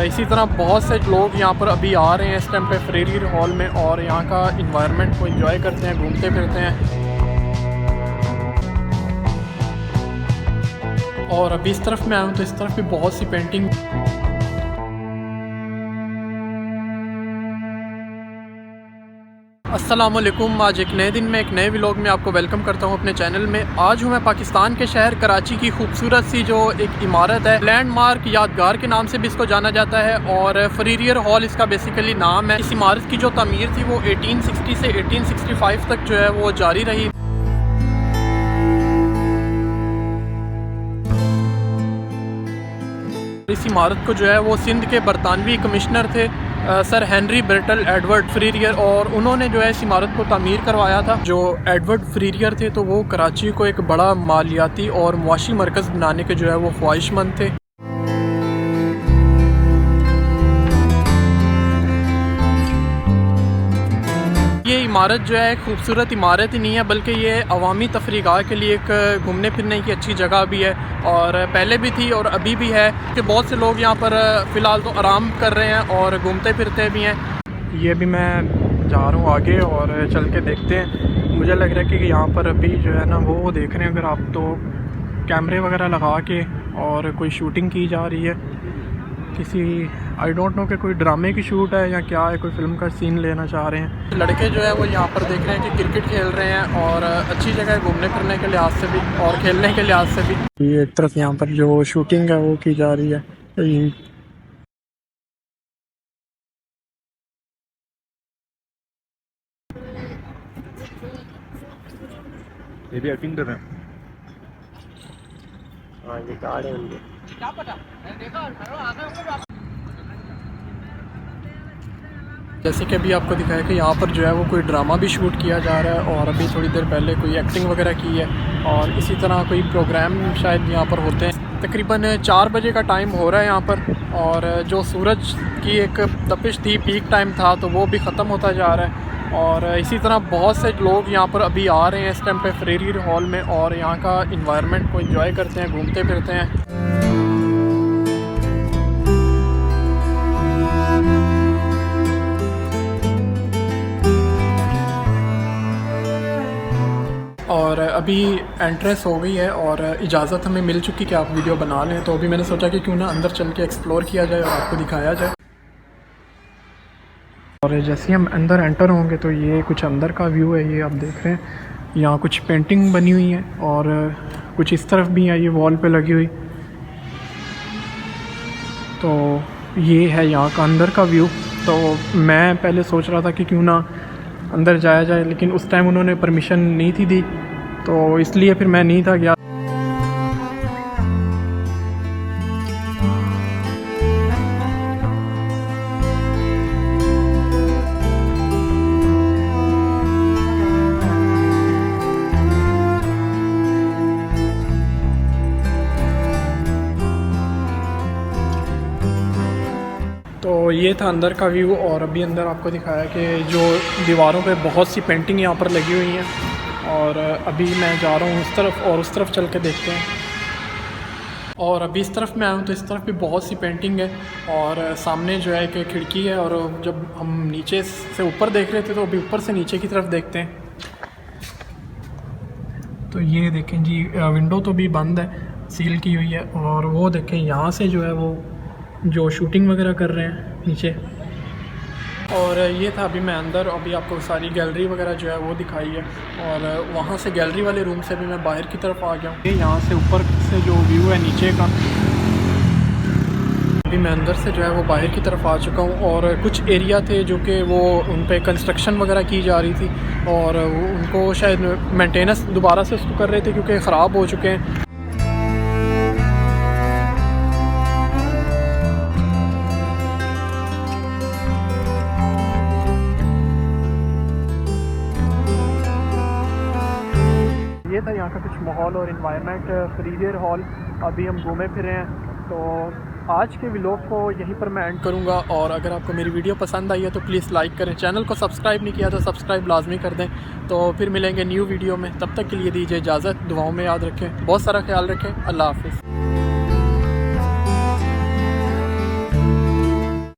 इसी तरह बहुत से लोग यहाँ पर अभी आ रहे हैं इस टाइम पे फ्रीरियर हॉल में, और यहाँ का इन्वायरमेंट को एंजॉय करते हैं, घूमते फिरते हैं। और अभी इस तरफ मैं आया हूँ तो इस तरफ भी बहुत सी पेंटिंग। अस्सलामुअलैकुम। आज एक नए दिन में एक नए व्लॉग में आपको वेलकम करता हूं अपने चैनल में। आज हूं मैं पाकिस्तान के शहर कराची की खूबसूरत सी जो एक इमारत है, लैंडमार्क यादगार के नाम से भी इसको जाना जाता है, और फ्रीरियर हॉल इसका बेसिकली नाम है। इस इमारत की जो तमीर थी वो 1860 से 1865 तक जो है वो जारी रही। इस इमारत को जो है वो सिंध के बरतानवी कमिश्नर थे सर हेनरी बर्टल एडवर्ड फ्रीरियर, और उन्होंने जो है इस इमारत को तामीर करवाया था। जो एडवर्ड फ्रीरियर थे तो वो कराची को एक बड़ा मालियाती और मुआशी मरकज़ बनाने के जो है वो ख्वाहिशमंद थे। ये इमारत जो है खूबसूरत इमारत ही नहीं है, बल्कि ये अवामी तफरीगाह के लिए एक घूमने फिरने की अच्छी जगह भी है, और पहले भी थी और अभी भी है कि बहुत से लोग यहाँ पर फ़िलहाल तो आराम कर रहे हैं और घूमते फिरते भी हैं। ये भी मैं जा रहा हूँ आगे और चल के देखते हैं। मुझे लग रहा है कि यहाँ पर अभी जो है ना वो देख रहे हैं अगर आप तो कैमरे वगैरह लगा के और कोई शूटिंग की जा रही है, किसी आई डोंट नो कि कोई ड्रामे की शूट है या क्या है, कोई फिल्म का सीन लेना चाह रहे हैं। लड़के जो है वो यहाँ पर देख रहे हैं कि क्रिकेट खेल रहे हैं, और अच्छी जगह है घूमने फिरने के लिहाज से भी और खेलने के लिहाज से भी। ये एक तरफ यहाँ पर जो शूटिंग है वो की जा रही है। ये भी एक्टिंग कर रहे हैं। हाँ, ये कार है उनके। जैसे कि अभी आपको दिखाया कि यहाँ पर जो है वो कोई ड्रामा भी शूट किया जा रहा है, और अभी थोड़ी देर पहले कोई एक्टिंग वगैरह की है, और इसी तरह कोई प्रोग्राम शायद यहाँ पर होते हैं। तकरीबन 4 बजे का टाइम हो रहा है यहाँ पर, और जो सूरज की एक तपिश थी, पीक टाइम था, तो वो भी ख़त्म होता जा रहा है। और इसी तरह बहुत से लोग यहाँ पर अभी आ रहे हैं इस टाइम पे फ्रीरियर हॉल में, और यहाँ का इन्वायरमेंट को एंजॉय करते हैं, घूमते फिरते हैं। और अभी एंट्रेंस हो गई है और इजाज़त हमें मिल चुकी कि आप वीडियो बना लें, तो अभी मैंने सोचा कि क्यों ना अंदर चल के एक्सप्लोर किया जाए और आपको दिखाया जाए। और जैसे ही हम अंदर एंटर होंगे तो ये कुछ अंदर का व्यू है, ये आप देख रहे हैं। यहाँ कुछ पेंटिंग बनी हुई है और कुछ इस तरफ भी है, ये वॉल पे लगी हुई। तो ये है यहाँ का अंदर का व्यू। तो मैं पहले सोच रहा था कि क्यों ना अंदर जाया जाए, लेकिन उस टाइम उन्होंने परमिशन नहीं थी दी, तो इसलिए फिर मैं नहीं था गया। तो ये था अंदर का व्यू, और अभी अंदर आपको दिखाया कि जो दीवारों पे बहुत सी पेंटिंग यहाँ पर लगी हुई हैं, और अभी मैं जा रहा हूँ उस तरफ और उस तरफ चल के देखते हैं। और अभी इस तरफ मैं आया हूँ तो इस तरफ भी बहुत सी पेंटिंग है, और सामने जो है एक खिड़की है, और जब हम नीचे से ऊपर देख रहे थे तो अभी ऊपर से नीचे की तरफ देखते हैं। तो ये देखें जी, विंडो तो भी बंद है, सील की हुई है, और वो देखें यहाँ से जो है वो जो शूटिंग वगैरह कर रहे हैं नीचे। और ये था अभी मैं अंदर, अभी आपको सारी गैलरी वगैरह जो है वो दिखाई है, और वहाँ से गैलरी वाले रूम से भी मैं बाहर की तरफ आ गया हूँ। ये यहाँ से ऊपर से जो व्यू है नीचे का, अभी मैं अंदर से जो है वो बाहर की तरफ आ चुका हूँ। और कुछ एरिया थे जो कि वो उन पे कंस्ट्रक्शन वगैरह की जा रही थी, और उनको शायद मेंटेनेंस दोबारा से उसको कर रहे थे क्योंकि ख़राब हो चुके हैं। ये था यहाँ का कुछ माहौल और इन्वायरमेंट फ्रीरियर हॉल। अभी हम घूमे फिरे हैं, तो आज के व्लॉग को यहीं पर मैं एंड करूँगा। और अगर आपको मेरी वीडियो पसंद आई है तो प्लीज़ लाइक करें, चैनल को सब्सक्राइब नहीं किया तो सब्सक्राइब लाजमी कर दें। तो फिर मिलेंगे न्यू वीडियो में, तब तक के लिए दीजिए इजाज़त, दुआओं में याद रखें, बहुत सारा ख्याल रखें, अल्लाह हाफ़िज़।